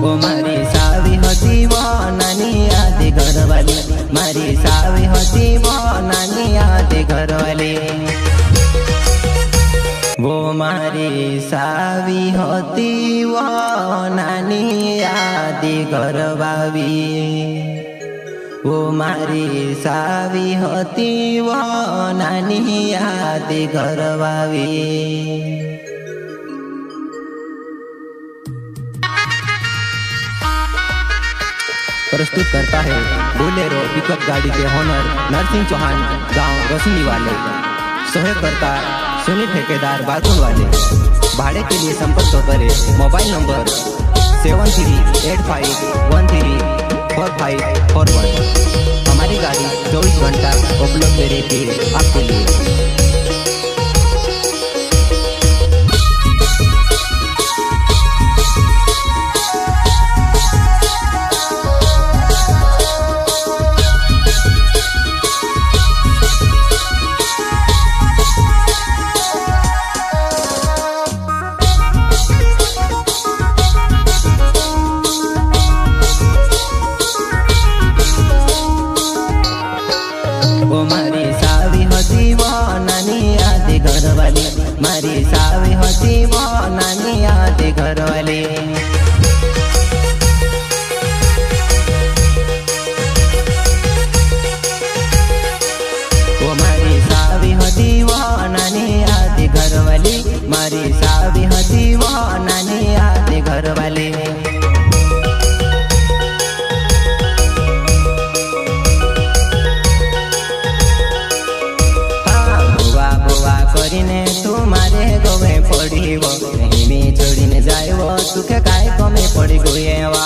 ओ मारी सावी होती वो नानी आदि घरवाली, मारी सावी होती वो नानी आदि घरवाली। वो मारी सावी होती वो नानी आदि घरवाली, वो मारी सावी होती वो नानी आदि घरवाली। प्रस्तुत करता है बोलेरो पिकअप गाड़ी के ओनर नरसिंह चौहान, गांव रोशनी वाले। सहयोग करता सुनील ठेकेदार बाथरूम वाले। भाड़े के लिए संपर्क करें मोबाइल नंबर 7385134541। हमारी गाड़ी 24 घंटा उपलब्ध रहती है आपके लिए। वो मारी सावी होती वो नानी आदि घरवाली, मारी सावी होती वो नानी आदि घरवाली। वो मारी सावी होती वो नानी आदि घरवाली, मारी सावी होती वो नानी आदि घरवाली। तू मारे गोवे पड़ी वो नहीं में छोड़ी ने जाए वो तुखे काय कमे पड़ी गोये वा।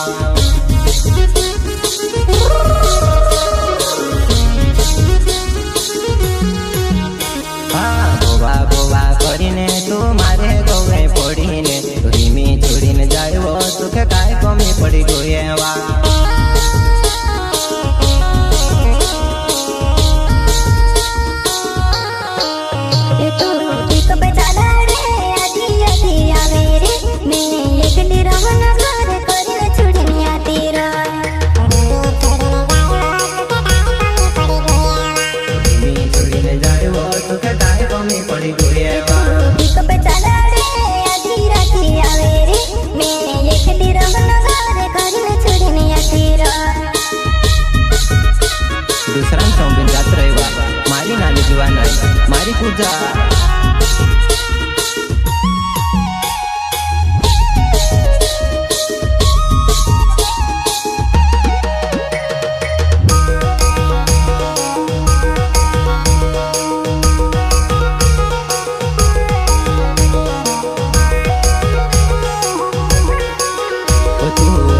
हाँ गोवा गोवा करीने तू मारे गोवे पड़ी ने तुही में छोड़ी ने जाए वो तुखे काय कमे पड़ी गोये वा। दूसरा सौंबिन जात रहेगा मारी नानी जुआन मारी पूजा।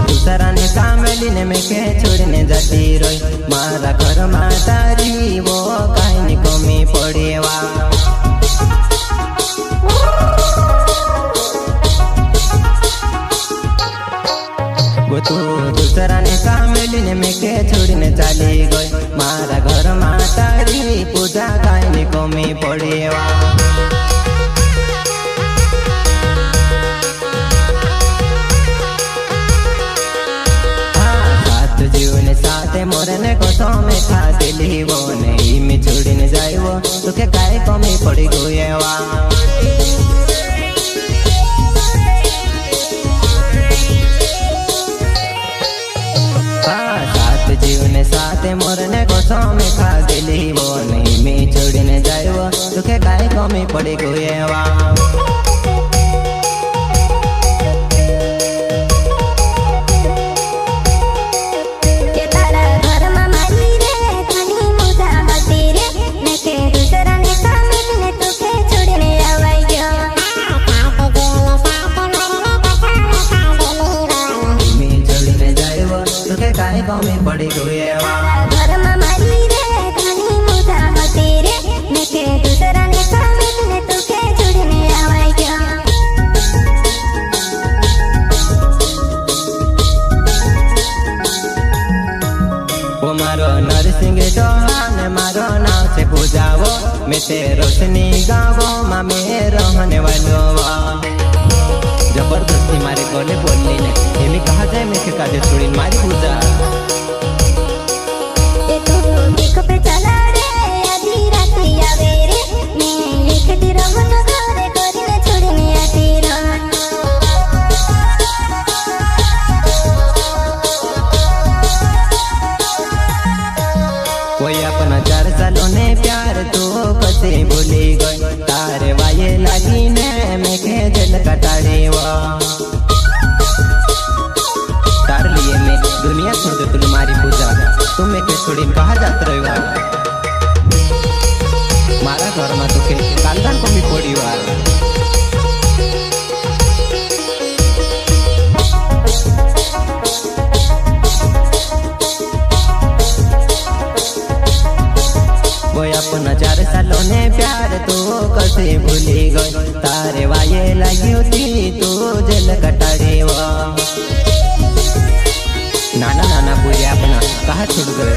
दूसरा ने कामली ने में के छोड़ने जाती रोई, मारा घर मातारी वो काई कमी पड़े वा। वो तू दूसरा ने कामली ने में के छोड़ने चली गई, मारा घर मातारी पूजा काई कमी पड़े वा। जीवन साथे मोरने को तो में खा दिली वो नहीं में छोड़ने जाए वो तुके काय कमी पड़ी गोये वा। हाँ साथ जीवन साथे मोरने को तो में खा दिली वो नहीं में छोड़ने जाए वो तुके काय कमी पड़ी गोये वा। में पड़ी गोये वा। घर में मारी रे खानी मुदा मते रे नेके दूसरा ने सामने ने तुके छुड़ने आवाई क्या। वो मारो नरसिंह चौहान मारो नाम से पूजावो, मैं ते रोशनी गावो माँ में रहने वालो वा। जबरदस्ती मारे गोले बोलने ने कहा जाए સાથે છોડીને મારી પૂજા એ તો દેખો પે ચાલા રે આધી રાતે આવે રે મેં એકટી રમતો ઘરે કરીને છોડીને આતી રહું कोई अपना 4 सालों ने प्यार तो कसे भूली गई तारे वाये लगी ने मैं के दिल कटाड़े वा तार लिए मैं दुनिया छोड़ दे तुम मारी पूजा तुम्हें के छोड़ी कहा जात रही मारा घर में तो के कालदान को भी पड़ी वा कोई अपना 4 सालों ने प्यार तो कसे भूली गई तारे वाये लगी थी तो जल कटाड़े वा नाना नाना पूरे अपना कहा छूट गए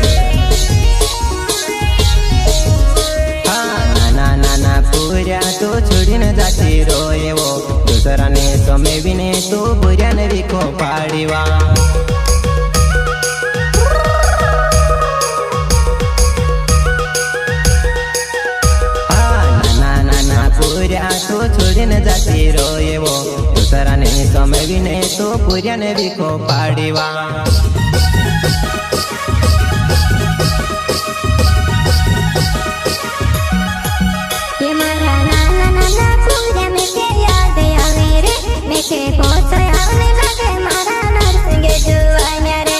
हाँ नाना नाना पूरा तो छोड़ी न जाती रोए वो दूसरा ने समय भी ने तो बुरा ने भी को पाड़ी वा पूरा तो छोड़ी न जाती रोए वो दूसरा ने समय भी ने तो पूरा ने भी को पाड़ी वा ये मारा नाना नाना पूरा में के याद आवे रे मैं के बहुत आने लगे मारा नरसिंह जुआन्या रे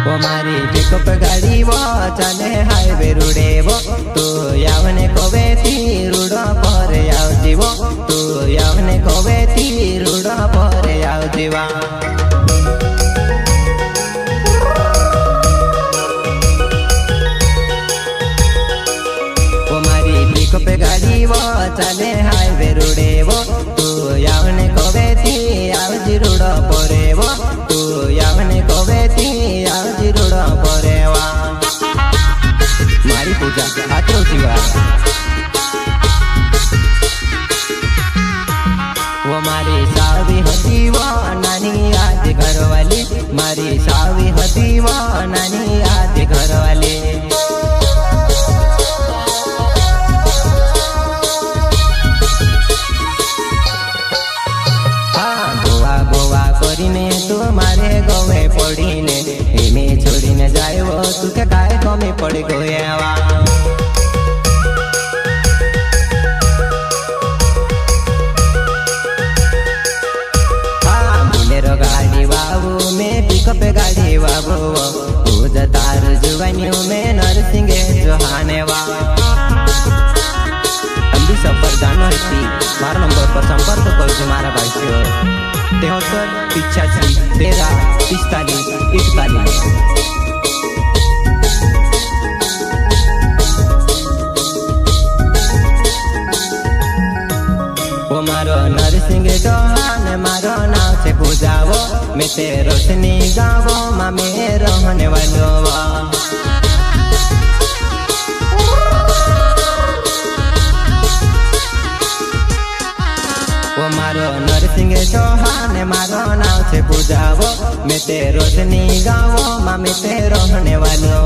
वो मारी पिकअप गाड़ी वो चले हाईवे रुड़े वो तू यावने कोवे थी रुड़ा पर याव जीवो तू यावने कोवे थी रुड़ा पर याव जीवा वो मारी पिकअप गाड़ी वो चले हाईवे रुड़े वो तू यावने कोवे थी याव जी रुड़ा परे वो तू यावने कोवे थी याव जी रुड़ा परे वा मारी पूजा आतो जीवा वो मारी सावी हती वो नानी याद घरवाली मारी सावी हती वो नानी याद घरवाली કરીને તું મારે ગોવે પડીને એમે છોડીને જાય તું કે કાય ગમે પડી ગયો હા બોલેરો ગાડી વાવો મેં પિકઅપ ગાડી વાવો તું તાર જુવાન્યું મેં નરસિંહ જોહાને વા અંબી સફર જાનો હતી મારા નંબર પર સંપર્ક કરજો મારા ભાઈઓ 73 85 13 41 वो मारो नरसिंह चौहान मारो नाम से पूजावो मैं ते रोशनी गावो माँ में रहने वालो वो मारो नरसिंह चौहान मारो नाम से पूजावो मैं ते रोशनी गावो माँ में ते रहने वालो